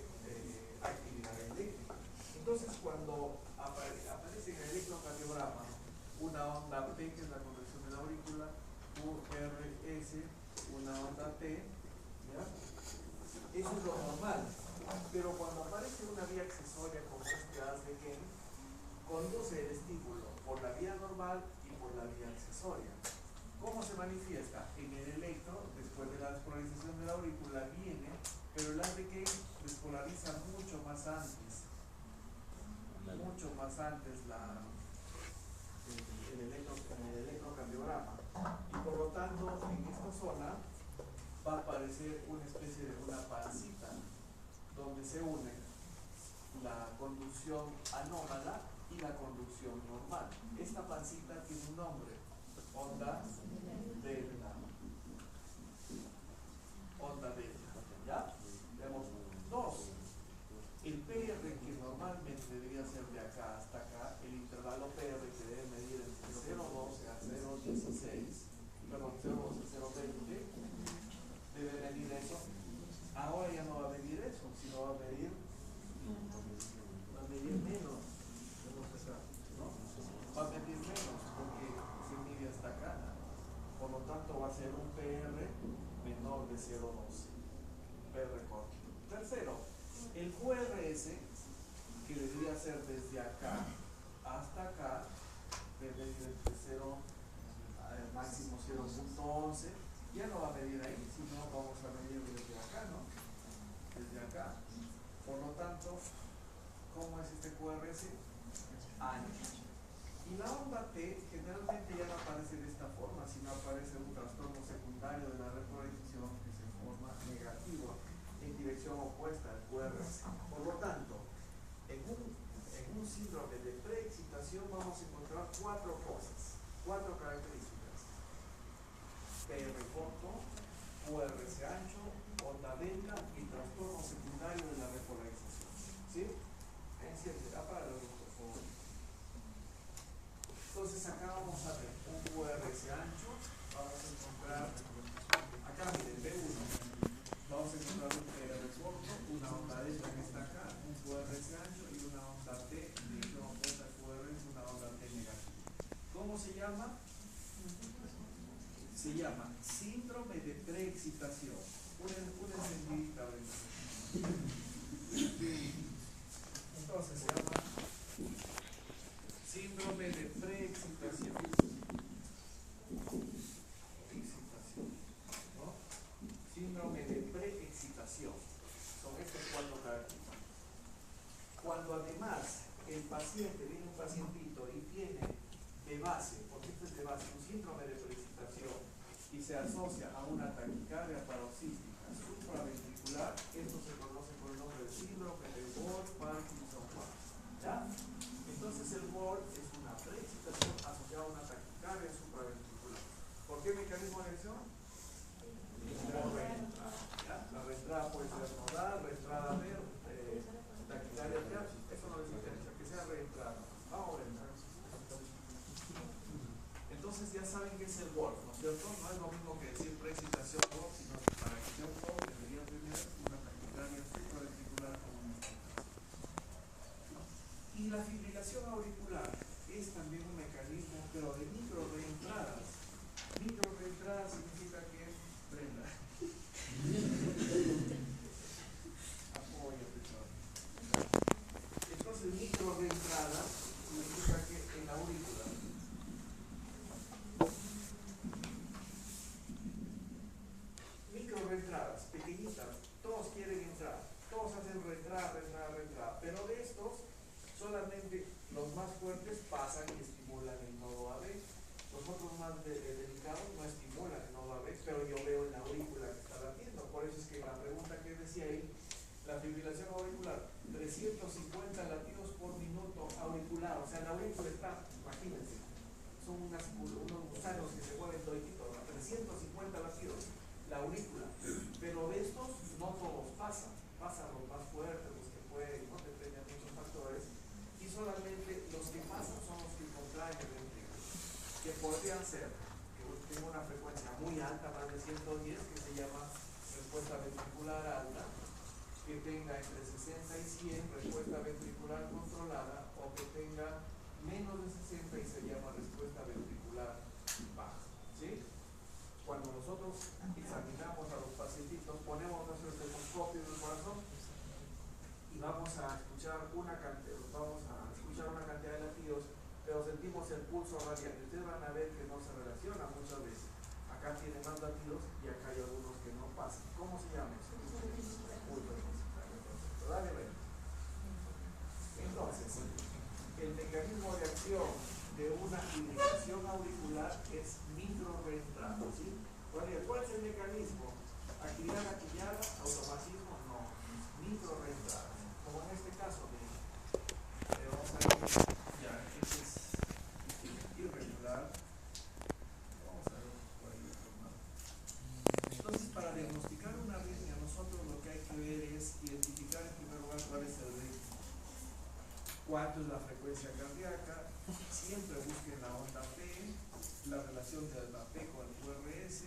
actividad eléctrica. Entonces, cuando aparece en el electrocardiograma una onda P, que es la conversión de la aurícula, URS, una onda T, ¿ya? Eso es lo normal. Pero cuando aparece una vía accesoria como este haz de Kane, conduce el estímulo por la vía normal y por la vía accesoria. ¿Cómo se manifiesta? En el electro, después de la despolarización de la aurícula, viene, pero el haz de Kane despolariza mucho más antes el electrocardiograma. Y por lo tanto, en esta zona va a aparecer una especie de una pancita donde se une la conducción anómala y la conducción normal. Esta pancita tiene un nombre, onda delta. Onda delta, ¿ya? Tenemos dos. El PR, que normalmente debería ser de acá hasta acá, el intervalo PR que debe medir entre 0,12 a 0,16, perdón, 0,12 a 0,20, debe medir eso. Ahora ya no va a medir eso, sino va a medir menos, ¿no? Va a medir menos porque se mide hasta acá. Por lo tanto va a ser un PR menor de 0,12. PR corto. Tercero, el QRS, que debería ser desde acá hasta acá, debe medir entre 0, máximo 0,11, ya no va a medir ahí, sino vamos a medir desde acá, ¿no? Desde acá. Por lo tanto, ¿cómo es este QRS? Ancho. Y la onda T generalmente ya no aparece de esta forma, sino aparece un trastorno secundario de la repolarización que se forma negativo en dirección opuesta al QRS. Por lo tanto, en un síndrome de preexcitación vamos a encontrar cuatro características: PR corto, QRS ancho, onda delta y trastorno secundario de la repolarización. ¿Sí? Enciende, apaga la luz, por favor. Entonces acá vamos a ver un QRS ancho, vamos a encontrar, acá miren, B1, vamos a encontrar un PR corto, una onda delta que está acá, un QRS ancho y una onda T, dirección opuesta al QRS, una onda T negativa. ¿Cómo se llama? Se llama síndrome de preexcitación. Una encendidita, entonces se llama síndrome de preexcitación. ¿No? Síndrome de preexcitación. Son estas cuatro características. Cuando además el paciente, viene un pacientito y tiene de base, porque esto es de base, un síndrome de preexcitación y se asocia a una taquicardia paroxística supraventricular, esto se conoce por el nombre de síndrome de Ward-Parkinson-White. ¿Ya? Entonces el Ward es una preexcitación asociada a una taquicardia supraventricular. ¿Por qué mecanismo de acción? La reentrada. ¿Ya? La reentrada puede ser nodal, reentrada ver, taquicardia real, eso no les interesa, que sea reentrada. Vamos a ver. Entonces ya saben que es el Ward, ¿no es cierto? No es lo mismo que decir preexcitación Ward, sino que para que sea un Ward debería tener una taquicardia supraventricular como en este caso. Y la fibrilación auricular es también un mecanismo, pero de micro reentradas. Micro reentradas significa que prenda. Apoyo, profesor. Entonces, micro reentradas significa que en la aurícula micro reentradas, pequeñitas, todos quieren entrar, todos hacen reentrada, pero de estos solamente los más fuertes pasan y estimulan el nodo AB. Los otros más delicados no estimulan el nodo AB, pero yo veo en la aurícula que está latiendo. Por eso es que la pregunta que decía ahí, la fibrilación auricular, 350 latidos por minuto auricular, o sea, la aurícula está, imagínense, son unos gusanos que se mueven todititos, 350 latidos, la aurícula, pero de estos no todos pasan los más fuertes, los que pueden, no depende de muchos factores, y solamente los que pasan son los que contraen el ventrículo, que podrían ser, que tenga una frecuencia muy alta, más de 110, que se llama respuesta ventricular alta, que tenga entre 60 y 100, respuesta ventricular controlada, o que tenga menos de 60 y se llama respuesta ventricular baja. ¿Sí? Cuando nosotros examinamos a los pacientitos, ponemos nuestro estetoscopio en el corazón y vamos a escuchar una cantidad de latidos, pero sentimos el pulso radial. Ustedes van a ver que no se relaciona muchas veces. Acá tiene más latidos y acá hay algunos que no pasan. ¿Cómo se llama eso? Dale, ven. Entonces, el mecanismo de acción de una irrigación auricular es microreentrada, ¿sí? ¿Cuál es el mecanismo? Actividad gatillada, automatismo, no. Microreentrada. Como en este caso, vamos a ver, ya, este es irregular. Vamos a ver por ahí otro más. Entonces, para diagnosticar una arritmia, nosotros lo que hay que ver es identificar en primer lugar cuál es el ritmo. ¿Cuánto es la frecuencia cardíaca? Siempre busquen la onda P, la relación de la P con el QRS,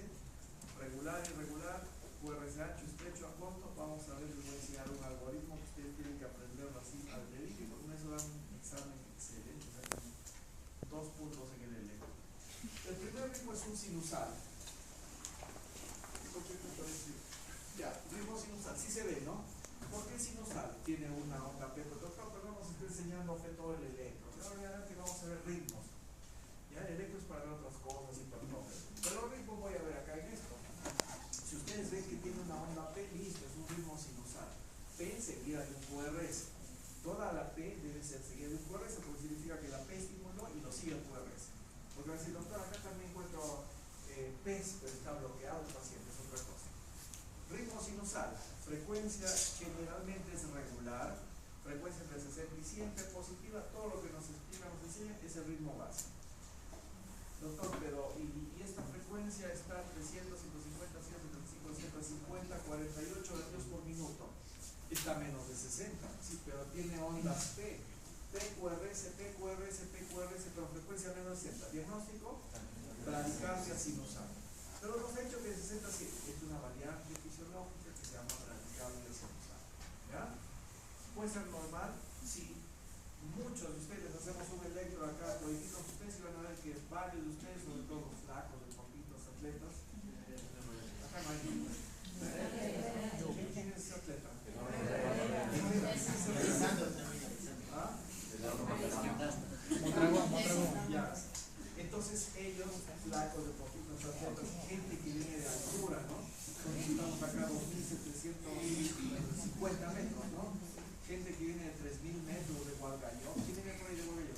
regular, irregular, QRS ancho, estrecho, a corto. Vamos a ver, les voy a enseñar un algoritmo que ustedes tienen que aprenderlo así al dedillo y con eso dan un examen excelente. 2 puntos en el electro. El primer ritmo es un sinusal. Ya, ritmo sinusal, sí se ve, ¿no? ¿Por qué sinusal? Tiene una onda P, pero no nos está enseñando todo el electro. Ahora que vamos a ver ritmos. Ya, el electro es para ver otras cosas y para todo. Pero los ritmos voy a ver acá en esto. Si ustedes ven que tiene una onda P, listo, es un ritmo sinusal. P seguida de un QRS. Toda la P debe ser seguida de un QRS porque significa que la P estimuló y lo sigue el QRS. Porque va a decir, doctor, acá también encuentro P's, pero está bloqueado el paciente, es otra cosa. Ritmo sinusal, frecuencia generalmente es regular, frecuencia entre 60 y 100, positiva, todo lo que nos explica, nos enseña es el ritmo básico. Doctor, pero y esta frecuencia está entre 100, 150, 175, 150, 48 latidos por minuto. Está menos de 60, sí, pero tiene ondas P, PQRS, pero frecuencia menos de 60. Diagnóstico, bradicardia sinusal. Pero nos ha dicho que de 60 a 100 es una variante fisiológica que se llama bradicardia sinusal. ¿Ya? Puede ser normal, sí. Muchos de ustedes hacemos un electro acá, todititos ustedes y van a ver que varios de ustedes, sobre todo los flacos, los poquitos atletas, acá no hay ninguno. ¿Quién es ese atleta? ¿Ah? Ya. Entonces ellos, flacos de poquitos atletas, gente que viene de altura, ¿no? Entonces estamos acá a 2.750 metros, ¿no? Gente que viene de 3.000 metros de Hualgayo. ¿Quién viene por ahí de Hualgayo?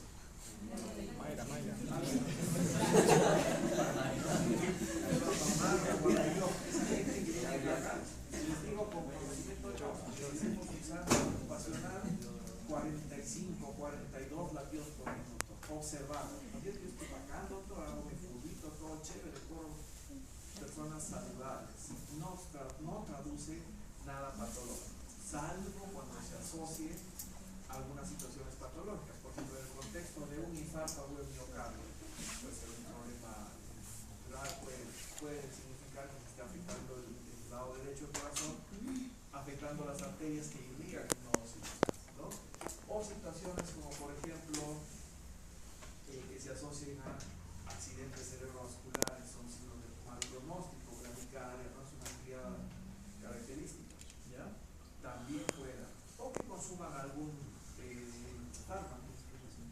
Mayra. Esa gente que viene de acá, les digo con conocimiento de causa, hacemos un examen ocupacional 45, 42 latidos por minuto, observando. Yo estoy bacán, doctor, hago mi fluidito, todo chévere, por personas saludables. No traduce nada patológico, salvo cuando se asocie a algunas situaciones patológicas. Por ejemplo, en el contexto de un infarto agudo de miocardio, puede ser un problema grave, puede significar que se está afectando el lado derecho del corazón, afectando las arterias que irrigan el nodo sinusal, ¿no? O situaciones como, por ejemplo, que se asocien a accidentes cerebrovasculares, son signos de mal diagnóstico, bradicardia, no es una criada característica, ¿ya? También pueda, o que consuman algún fármaco.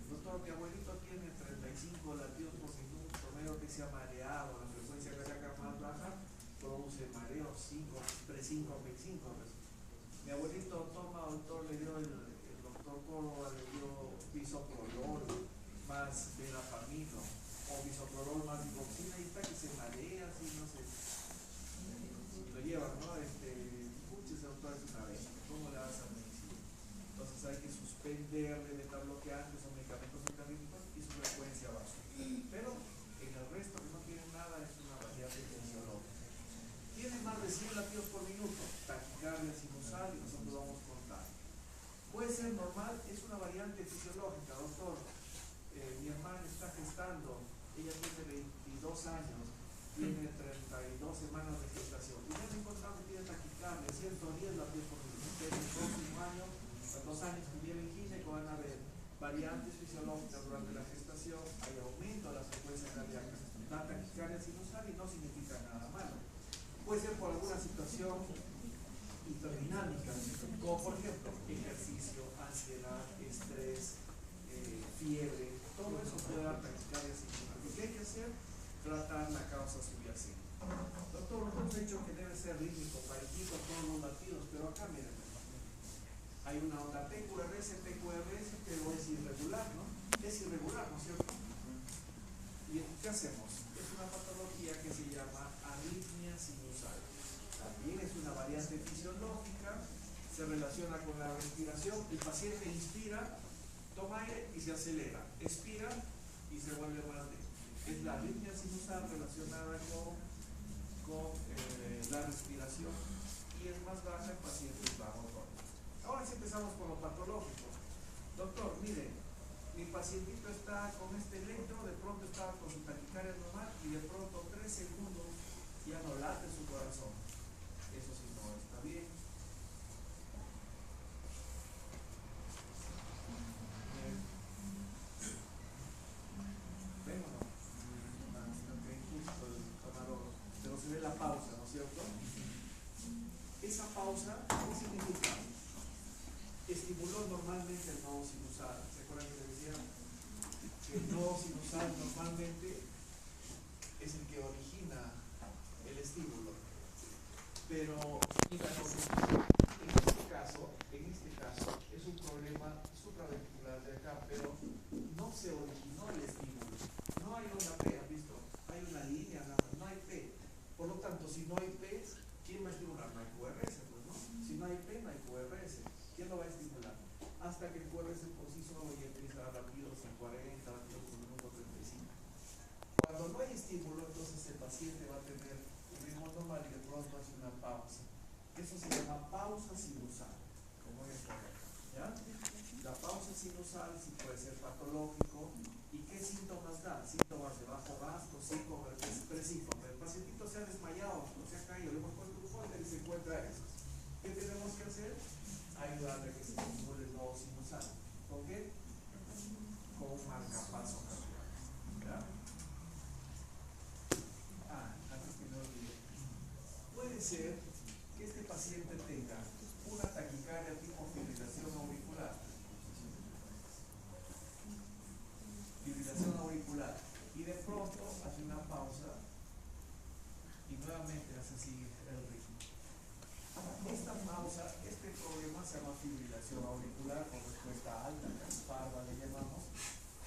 Doctor, mi abuelito tiene 35 latidos por minuto, promedio que se ha mareado, la frecuencia cardíaca más baja produce mareo 5. Mi abuelito toma, doctor, le dio el doctor Córdoba, le dio bisoprolol más verapamino o bisoprolol más digoxina y está que se marea, así no sé, y lo llevan, ¿no? Escuches, doctor, es una vez, ¿cómo le vas a medicina? Entonces hay que suspenderle beta-bloqueantes o medicamentos antiarrítmicos y su frecuencia baja. Pero en el resto que no tienen nada es una variante fisiológica. Tiene más de 100 latidos por minuto, taquicardia sinusal y nosotros vamos a contar. Puede ser normal, es una variante fisiológica, doctor. Mi hermana está gestando, ella tiene 22 años, tiene 32 semanas de gestación y ya han encontrado que tiene taquicardia, 110 latidos por minuto. En el próximo año, los 2 años que lleven gineco, van a haber variantes fisiológicas durante la gestación, hay aumento de la frecuencia cardíaca. La taquicardia sinusal y no significa nada malo. Puede ser por alguna situación hiperdinámica, como por ejemplo ejercicio, ansiedad, estrés, fiebre, todo eso puede dar taquicardia sinusal. Lo que hay que hacer, tratar la causa subyacente. Doctor, nos hemos dicho que debe ser rítmico, parejito, todos los latidos, pero acá miren, hay una onda PQRS, pero es irregular, ¿no? Es irregular, ¿no es cierto? ¿Y qué hacemos? Es una patología que se llama arritmia sinusal. También es una variante fisiológica, se relaciona con la respiración. El paciente inspira, toma aire y se acelera, expira y se vuelve más lento. Es la arritmia sinusal relacionada con la respiración y es más baja en pacientes bajos tónicos. Ahora sí empezamos con lo patológico. Doctor, mire, mi pacientito está con este electro, de pronto estaba con su taquicardia normal y de pronto 3 segundos ya no late su corazón. Eso sí no está bien. ¿Ven o no? Pero se ve la pausa, ¿no es cierto? Esa pausa, ¿qué significa? Estimuló normalmente el nodo sinusal. ¿Se acuerdan que les decía? Que el nodo sinusal normalmente es el que origina el estímulo. Pero en este caso es un problema supraventricular de acá, pero no se originó el estímulo. No hay una P, ¿han visto? Hay una línea, no hay P. Por lo tanto, si no hay P, ¿quién va a estimular? No hay QRS, pues, ¿no? Si no hay P, no hay QRS. ¿Quién lo va a estimular? Hasta que el QRS por sí solo ya empieza a dar latidos en 40, latidos por minuto 35. Cuando no hay estímulo, entonces el paciente va a tener un ritmo normal y de pronto hace una pausa. Eso se llama pausa sinusal, como esto acá, ¿ya? La pausa sinusal sí puede ser patológico. ¿Y qué síntomas da? Síntomas de bajo gasto, síncope, presíncope. El pacientito se ha desmayado, no se ha caído, le hemos puesto un folder y se encuentra eso. ¿Qué tenemos que hacer? Ayudarle a que se estimule el nodo sinusal. ¿Con qué? Con un marcapaso cardíaco. ¿Ya? Antes que me olvide. Puede ser que este paciente tenga una taquicardia tipo fibrilación auricular. Fibrilación auricular. Y de pronto hace una pausa y nuevamente hace así el ritmo. Esta pausa, este problema se llama fibrilación auricular con respuesta alta, parva le llamamos,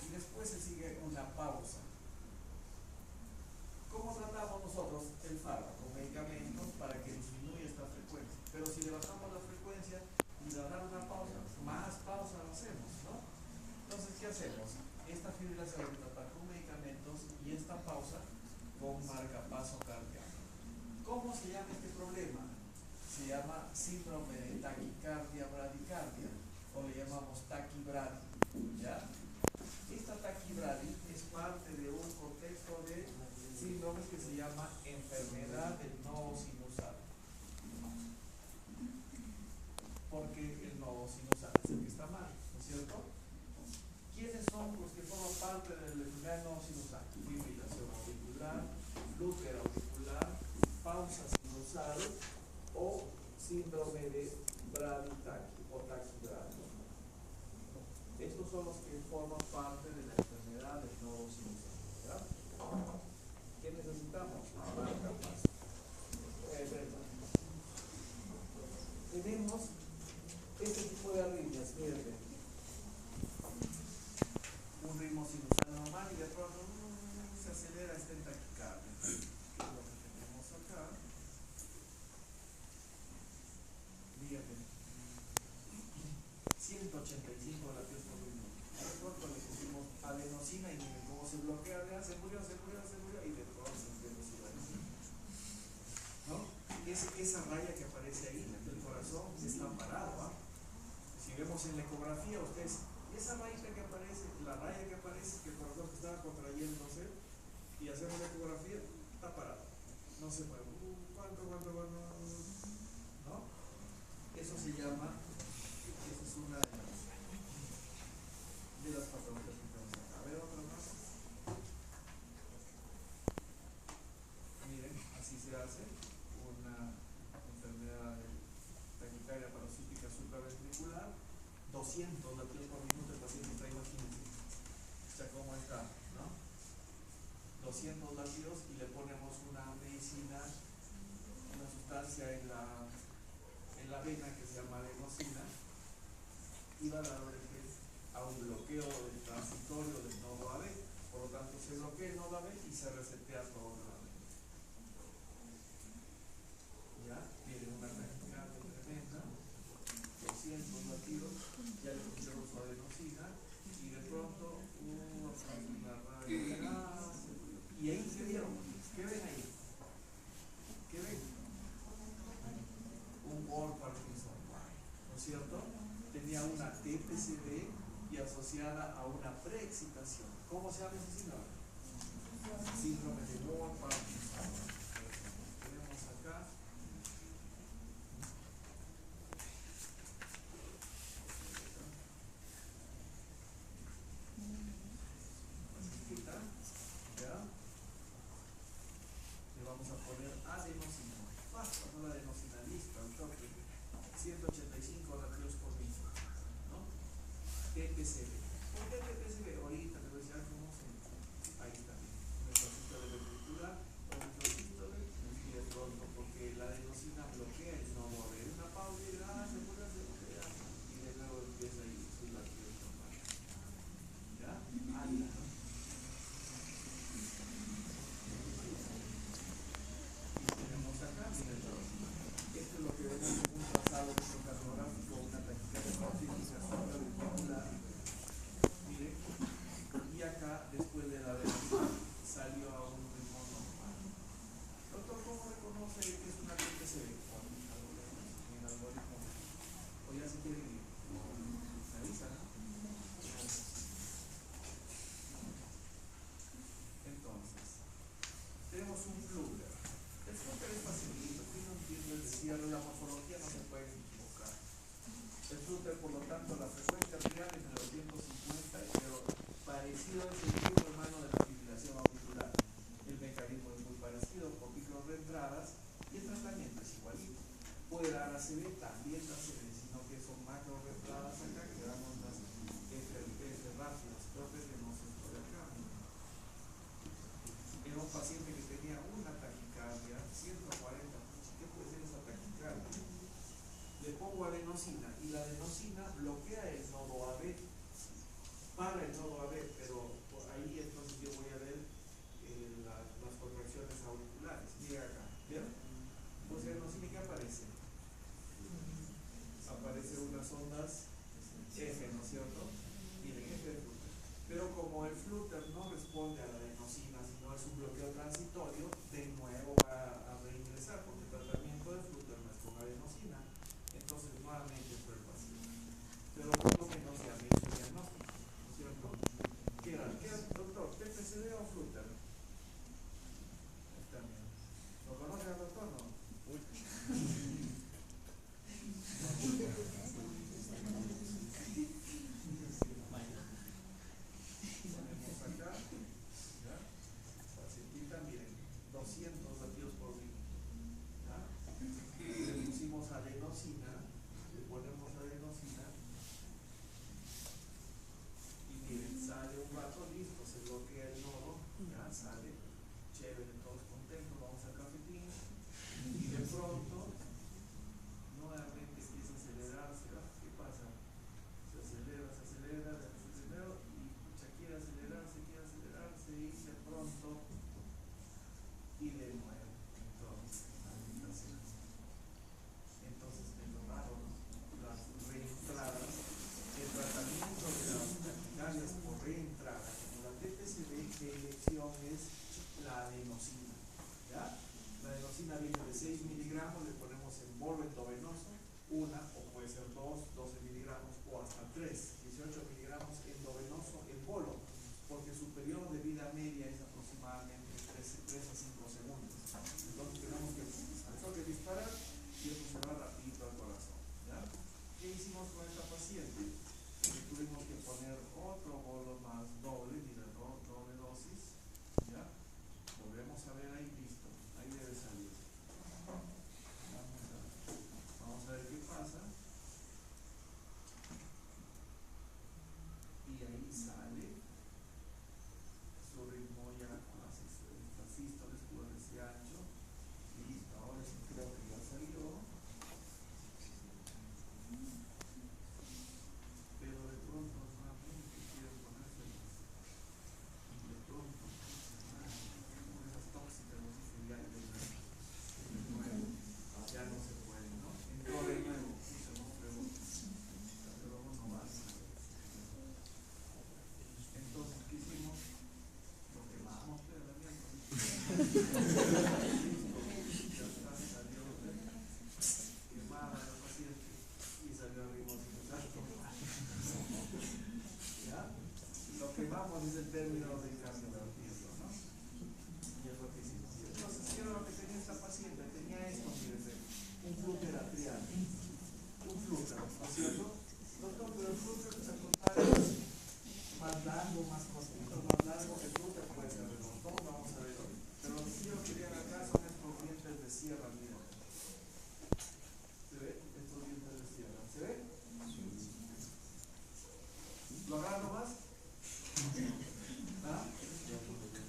y después se sigue una pausa. ¿Cómo tratamos nosotros el fármaco? Con medicamentos para que disminuya esta frecuencia. Pero si le bajamos la frecuencia y le dar una pausa, más pausa lo hacemos, ¿no? Entonces, ¿qué hacemos? Esta fibrilación hay que tratar con medicamentos y esta pausa con marcapaso cardíaco. ¿Cómo se llama este problema? Se llama síndrome de taquicardia bradicardia o le llamamos taquibradi, ¿ya? Esta taquibradi es parte de un contexto de síndromes que se llama enfermedad del nodo sinusal. Porque el nodo sinusal es el que está mal, ¿no es cierto? ¿Quiénes son los que forman parte de la enfermedad del nodo sinusal? Fibrilación auricular, lúpera auricular, pausa sinusal o síndrome de braditaquia o taquibradi. Estos son los que forman parte de la enfermedad del nodo sinusal, ¿ya? ¿Qué necesitamos? Marcapaso. Tenemos este tipo de arritmias, fíjate. Un ritmo sinusal normal y de pronto se acelera, está en taquicardia. ¿Qué es lo que tenemos acá? Fíjate. 185 latidos por minuto. De pronto le pusimos adenosina y miren cómo se bloquea, vean, se murió y de pronto se iba a decir. ¿No? Esa raya que aparece ahí, el corazón está parado, ¿ah? Si vemos en la ecografía, ustedes, esa rayita que aparece, la raya que aparece, que el corazón estaba contrayéndose, y hacemos la ecografía, está parado, no se mueve. ¿Cuánto? ¿No? Eso se llama, esa es una de las patologías que tenemos acá. A ver, otra más. Miren, así se hace una enfermedad taquicardia parasítica supraventricular, 200 latidos por minuto, el paciente está, imagínense, o sea, cómo está, ¿no? 200 latidos y le ponemos una medicina, una sustancia en la vena que se llama adenosina y va a dar origen a un bloqueo del transitorio del nodo AB, por lo tanto se bloquea el nodo AB y se resetea todo el AB. Ya, tiene una taquicardia tremenda, 200 latidos, ya le pusimos su adenosina y de pronto una radio. ¿Y ahí qué vieron? ¿Qué ven ahí? ¿Qué ven? Un Wall Parkinson, ¿no es cierto? Tenía una TPCD y asociada a una preexcitación. ¿Cómo se llama ese síndrome? Síndrome de Wall Parkinson. Tenemos acá. ¿Ya? Le vamos a poner adenosina. Basta, no la adenosina, listo, al toque. 185 latidos por minuto, ¿no? TPCB. ¿Por qué TPCB? Ahorita le voy a decir cómo se. Ahí está. Microcítole ventricular, o microcítole, y de pronto, porque la adenosina bloquea el nodo AB. Una pausa y se vuelve a bloquear. Y de nuevo empieza ahí sus latidos normales. ¿Ya? Ahí, ¿no? Acá, miren, esto es lo que vemos en un trazado electrocardiográfico, una taquicardia parasítica supraventricular. Miren, y acá, después de la adenosina, salió a un ritmo normal. Doctor, ¿cómo reconoce que es una TPCB? En el algoritmo. O ya se quiere ir. Me avisa, ¿no? Entonces, tenemos un Flutter. El Flutter es facilito, si no entiendo el cierre, la morfología no se puede equivocar. El Flutter, por lo tanto, la frecuencia real es de los 250, pero parecido es el primo hermano de la fibrilación auricular. El mecanismo es muy parecido, con microrreentradas, y el tratamiento es igualito. Puede dar ACV, también da ACV, sino que son macrorreentradas acá que dan unas F rápidas. Creo que tenemos esto de acá. Era un paciente que tenía una taquicardia, 140, ¿qué puede ser esa taquicardia? Le pongo adenosina y la adenosina bloquea el nodo AB, para el nodo AB, pero por ahí entonces yo voy a ver las contracciones auriculares. Mira acá, ¿vieron? Pues adenosina, ¿qué aparece? Aparece unas ondas F, ¿no es cierto? Miren, F de Flutter. Pero como el Flutter no responde a la adenosina, sino es un bloqueo transitorio, de nuevo va a reingresar, porque el tratamiento de Flutter no es con adenosina, entonces nuevamente fue el paciente. Pero por lo menos ya me hizo el diagnóstico, ¿no es cierto? ¿Qué era, doctor? ¿TPCD o Flutter? Está bien. ¿Lo conoce al doctor, no? Ponemos acá, ¿ya? Pacientita, miren, 200 latidos por minuto, ¿ya? Le pusimos adenosina, le ponemos adenosina y miren, sale un rato, listo, se bloquea el nodo, ya sale, chévere, todos contentos, vamos al cafetín y de pronto nuevamente empieza a acelerarse. ¿Qué pasa? Se acelera y quiere acelerarse y de pronto y de nuevo. Entonces tengo raro, ¿no? Las reentradas, el tratamiento de las taquicardias por reentrada, como la TPCB, de elección es la adenosina, ¿ya? La adenosina viene de 6 miligramos, le ponemos en bolo endovenoso, una o puede ser 12 miligramos o hasta 18 miligramos endovenoso en bolo, porque su periodo de vida media es aproximadamente 3 a 5 segundos. término del cambio de tiempo, ¿no? Y es lo que hicimos. Entonces, ¿qué era lo que tenía esta paciente? Tenía esto, fíjense, un flúter atrial, un flúter, ¿no es cierto? Doctor, pero el flúter al contrario es más largo, más cortito, más largo, el flúter puede ser redondo, todos vamos a ver hoy. Pero lo que quiero que vean acá son estos dientes de sierra, miren. ¿Se ve? Estos dientes de sierra, ¿se ve? ¿Lo agarro más? ¿Ah?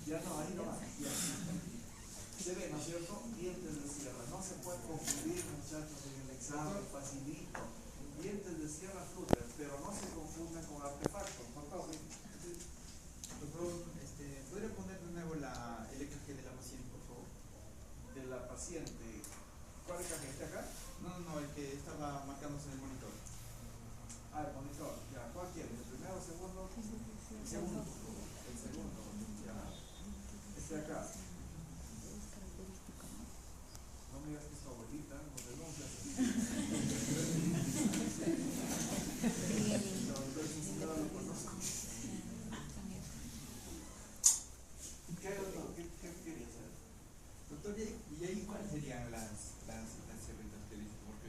Ya no, ahí no va. Se ve, ¿no es cierto? Dientes de sierra. No se puede confundir, muchachos, en el examen, facilito. Dientes de sierra flúter, pero no se confundan con artefactos. Doctor, ¿podría poner de nuevo el EKG de la paciente, por favor? De la paciente. ¿Cuál es este acá? No, el que estaba marcándose en el monitor. Ah, el monitor. Ya, ¿cuál quiere? ¿El primero, el segundo? El segundo. El segundo. Ya. Este acá. No me digas que es tu abuelita, no denuncias. No, entonces no lo conozco. ¿Qué quería hacer? Doctor, ¿y ahí cuáles serían las herramientas que dice? Porque,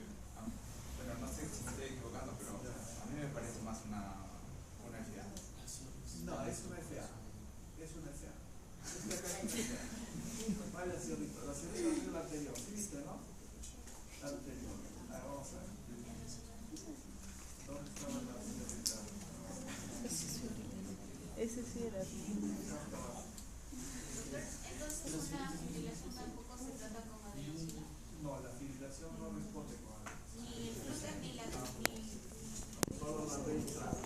bueno, no sé si me estoy equivocando, pero a mí me parece más una FA. No, es una FA. Es una FA. Este acá es una FA. Vaya cierrito. La cierrita es la anterior. ¿Sí viste, no? La anterior. Ahora vamos a ver. ¿Dónde estaba la cierrita? Ese sí era. Entonces una fibrilación tampoco se trata con adenosina. No, la fibrilación no responde con algo. Ni el flúter ni la Solo la registrada.